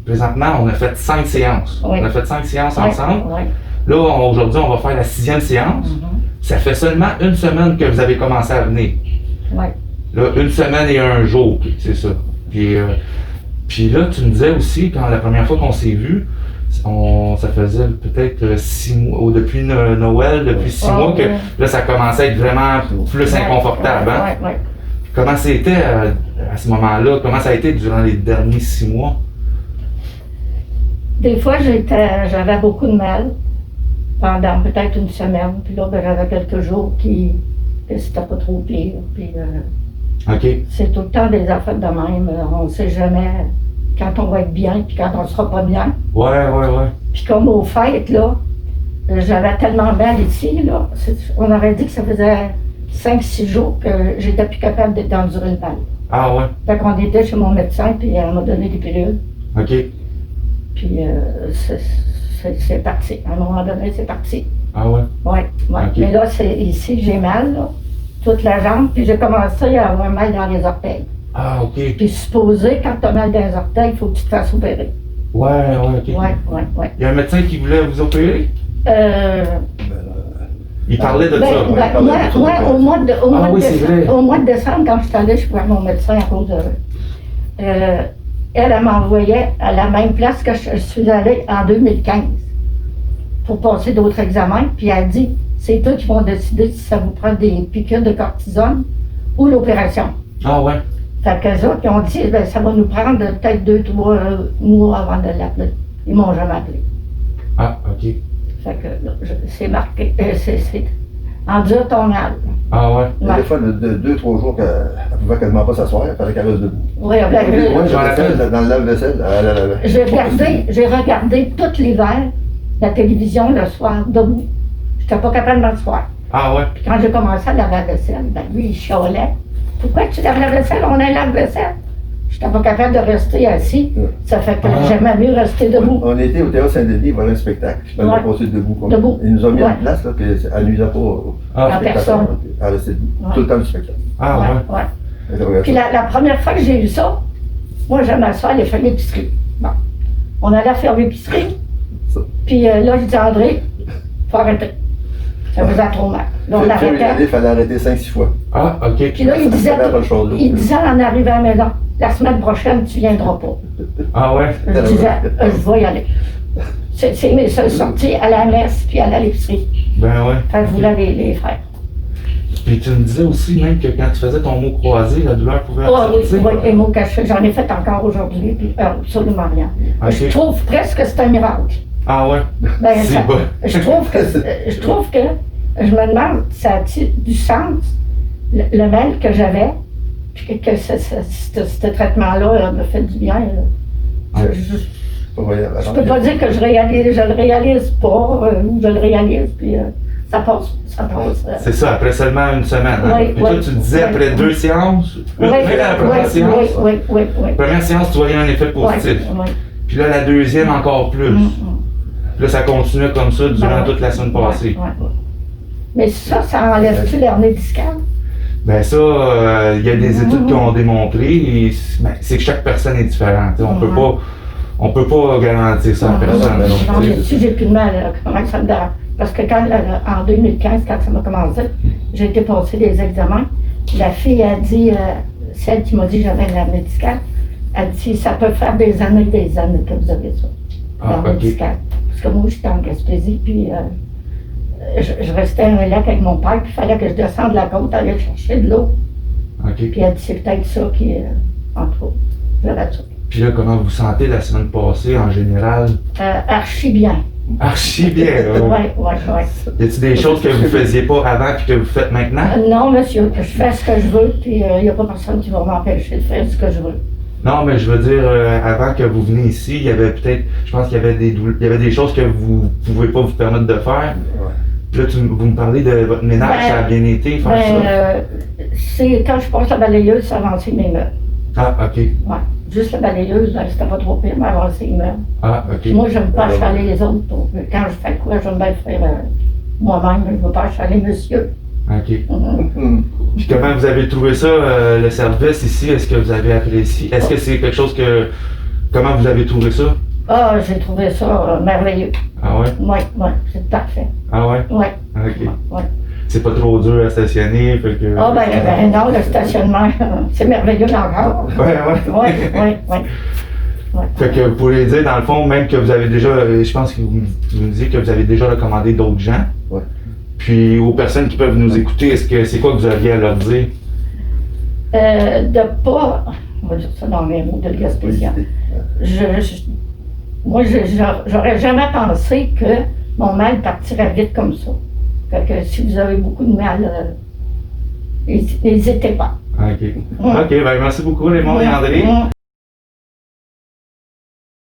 Présentement, on a fait 5 séances. Oui. On a fait 5 séances Oui, ensemble. oui. Là, aujourd'hui, on va faire la 6e séance. Ça fait seulement une semaine que vous avez commencé à venir. Oui. Là, une semaine et un jour, c'est ça. Puis là, tu me disais aussi, quand la première fois qu'on s'est vu, ça faisait peut-être 6 mois, ou depuis Noël, depuis 6 mois, que là, ça commençait à être vraiment plus inconfortable. Hein? Oui. Comment c'était à ce moment-là? Comment ça a été durant les derniers 6 mois? Des fois, j'avais beaucoup de mal pendant peut-être une semaine. Puis là, j'avais quelques jours que c'était pas trop pire. Puis, OK. c'est tout le temps des affaires de même. On ne sait jamais quand on va être bien puis quand on ne sera pas bien. Ouais. Puis comme aux fêtes, là, j'avais tellement mal ici, là. On aurait dit que ça faisait 5-6 jours que j'étais plus capable d'endurer le mal. Ah ouais? Fait qu'on était chez mon médecin puis elle m'a donné des pilules. OK. Puis c'est parti. À un moment donné, c'est parti. Ah ouais? Ouais. Ok. Mais là, c'est ici, j'ai mal, là, toute la jambe, puis j'ai commencé à avoir mal dans les orteils. Ah, OK. Puis supposé, quand tu as mal dans les orteils, il faut que tu te fasses opérer. Ouais, OK. Ouais. Il y a un médecin qui voulait vous opérer? Il parlait de ça. Moi, au mois de oui, c'est vrai. décembre, quand je suis allée, je voir mon médecin à cause de elle m'envoyait à la même place que je suis allée en 2015 pour passer d'autres examens. Puis elle dit, c'est eux qui vont décider si ça vous prend des piqûres de cortisone ou l'opération. Ah ouais? Fait qu'eux autres, ils ont dit, ben, ça va nous prendre peut-être 2-3 mois avant de l'appeler. Ils m'ont jamais appelé. Ah, OK. Fait que là, c'est marqué, c'est endure ton mal. Ah ouais? Il y a des fois, de 2-3 jours, elle pouvait quasiment pas s'asseoir, il fallait qu'elle reste debout. Oui, Oui, j'en rappelle, dans le lave-vaisselle. j'ai regardé tout l'hiver la télévision le soir debout. J'étais pas capable de m'asseoir. Ah ouais? Puis quand j'ai commencé à laver la vaisselle, ben lui, il chialait. Pourquoi tu laves la vaisselle? On a un lave-vaisselle. J'étais pas capable de rester assis. Ça fait que j'aimais mieux rester debout. On était au Théâtre Saint-Denis, voir un spectacle. Je m'en ai passé debout. Debout. Ils nous ont mis en place, là, qu'elle nuisait pas au personne. Elle restait debout. Tout le temps du spectacle. Ah ouais? Ouais. Puis la première fois que j'ai eu ça, moi, j'aimais m'asseoir, aller faire l'épicerie. Bon. On allait faire l'épicerie. Puis là, je dis à André, faut arrêter. Ça faisait trop mal. Là, on arrêtait. Il fallait arrêter 5-6 fois. Ah, OK. Puis là, il disait en arrivant à la maison, la semaine prochaine, tu viendras pas. Ah ouais? Je disais, je vais y aller. C'est mes seules sorties à la messe puis à l'épicerie. Ben ouais. Quand je voulais les faire. Puis tu me disais aussi même que quand tu faisais ton mot croisé, la douleur pouvait Oui, ressortir. les mots cachés, j'en ai fait encore aujourd'hui, puis absolument rien. Ok. Je trouve presque que c'est un miracle. Ah ouais? Ben, C'est bon. je trouve que je me demande, ça a-t-il du sens, le mal que j'avais, puis que ce traitement-là me fait du bien. Je peux pas dire que je le réalise pas, ou je le réalise, puis ça passe. C'est ça, après seulement une semaine. Hein? Oui, Et toi, oui, tu disais après 2 séances, même la première séance, oui. première séance, tu voyais un effet positif. Oui. Puis là, la deuxième, encore plus. Puis là, ça continuait comme ça durant toute la semaine passée. Ouais. Mais ça enlève-tu l'hernie discale? Ben ça, il y a des études qui ont démontré, et c'est que chaque personne est différente. On peut pas garantir ça à personne. Si j'ai plus de mal, comment ça me donne? Parce que en 2015, quand ça m'a commencé, j'ai été passer des examens. La fille a dit, celle qui m'a dit que j'avais une hernie discale, elle dit, ça peut faire des années que vous avez ça. L'hernie discale. Parce que moi, j'étais en Gaspésie, puis je restais à un lac avec mon père, puis il fallait que je descende la côte, aller chercher de l'eau. Puis elle dit, c'est peut-être ça qui est, entre autres, j'aurais ça. Puis là, comment vous sentez la semaine passée en général? Archi bien. Archi bien, Oui. Y a-t-il des choses que vous faisiez pas avant et que vous faites maintenant? Non, monsieur, je fais ce que je veux, puis il n'y a pas personne qui va m'empêcher de faire ce que je veux. Non, mais je veux dire, avant que vous veniez ici, il y avait peut-être, je pense qu'il y avait des choses que vous ne pouvez pas vous permettre de faire. Là, vous me parlez de votre ménage, ça a bien été, faire ça? C'est quand je passe la balayeuse, ça avancer mes meubles. Ah, OK. Ouais. Juste la balayeuse, c'était pas trop pire, mais avancer les meubles. Ah, OK. Moi, j'aime pas achaler les autres. Donc, quand je fais quoi, j'aime bien faire moi-même, je ne veux pas achaler monsieur. OK. Puis comment vous avez trouvé ça, le service ici? Est-ce que vous avez apprécié? Est-ce que c'est quelque chose Comment vous avez trouvé ça? Ah, j'ai trouvé ça merveilleux. Ah ouais? Oui, c'est parfait. Ah ouais? Oui. Ok. Ouais. C'est pas trop dur à stationner, fait que... Ah, ben non, le stationnement, c'est merveilleux encore. Ouais. Oui. Fait que vous pourriez dire, dans le fond, même que vous avez déjà, je pense que vous me disiez que vous avez déjà recommandé d'autres gens. Ouais. Puis aux personnes qui peuvent nous écouter, est-ce que c'est quoi que vous aviez à leur dire? De pas, on va dire ça dans mes mots de Gaspésien, moi, j'aurais jamais pensé que mon mal partirait vite comme ça. Fait que si vous avez beaucoup de mal, n'hésitez pas. OK. OK, ben merci beaucoup Raymond et André.